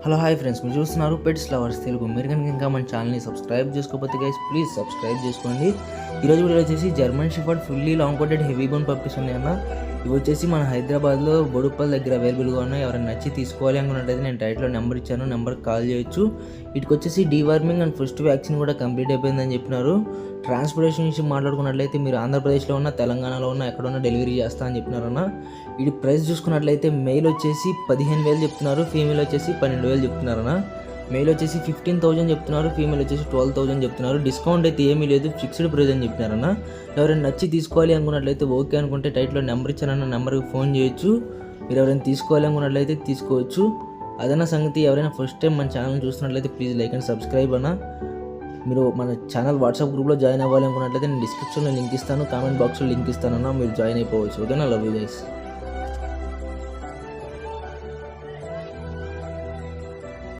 Hello hi friends, మీరు చూస్తున్నారు pets lovers Telugu. మీరు కనుక ఇంకా మన ఛానల్ని సబ్స్క్రైబ్ చేసుకోకపోతే గైస్ ప్లీజ్ సబ్స్క్రైబ్ చేసుకోండి. ఈరోజు వీడియో వచ్చేసి German shepherd fully long coated heavy bone puppies ఉన్నాయన్న. ఇవి వచ్చేసి మన హైదరాబాద్లో బొడుప్పల్ దగ్గర అవైలబుల్గా ఉన్నాయి. ఎవరైనా నచ్చి తీసుకోవాలి అనుకున్నట్టయితే నేను టైట్లో నెంబర్ ఇచ్చాను, నెంబర్కి కాల్ చేయొచ్చు. వీటికి వచ్చేసి డీవార్మింగ్ అండ్ ఫస్ట్ వ్యాక్సిన్ కూడా కంప్లీట్ అయిపోయిందని చెప్పినారు. ట్రాన్స్పోర్టేషన్ విషయం మాట్లాడుకున్నట్లయితే మీరు ఆంధ్రప్రదేశ్లో ఉన్న, తెలంగాణలో ఉన్న, ఎక్కడ ఉన్న డెలివరీ చేస్తా అని చెప్పినారన్న. వీటి ప్రైస్ చూసుకున్నట్లయితే మెయిల్ వచ్చేసి 15,000 చెప్తున్నారు, ఫీమేల్ వచ్చేసి 12,000 చెప్తున్నారన్న. మెయిల్ వచ్చేసి 15,000 చెప్తున్నారు, ఫీమేల్ వచ్చేసి 12,000 చెప్తున్నారు. డిస్కౌంట్ అయితే ఏమీ లేదు, ఫిక్స్డ్ ప్రైస్ అని చెప్పినారన్న. ఎవరైనా నచ్చి తీసుకోవాలి అనుకున్నట్లయితే ఓకే అనుకుంటే టైట్లో నెంబర్ ఇచ్చారన్న, నెంబర్కి ఫోన్ చేయొచ్చు. మీరు ఎవరైనా తీసుకోవాలి అనుకున్నట్లయితే తీసుకోవచ్చు. అదన్న సంగతి. ఎవరైనా ఫస్ట్ టైం మన ఛానల్ చూస్తున్నట్లయితే ప్లీజ్ లైక్ అండ్ సబ్స్క్రైబ్ అన్న. మీరు మన ఛానల్ వాట్సాప్ గ్రూప్లో జాయిన్ అవ్వాలి అనుకున్నట్లయితే నేను డిస్క్రిప్షన్లో లింక్ ఇస్తాను, కామెంట్ బాక్స్లో లింక్ ఇస్తానన్నా, మీరు జాయిన్ అయిపోవచ్చు. ఓకేనా? Love you guys.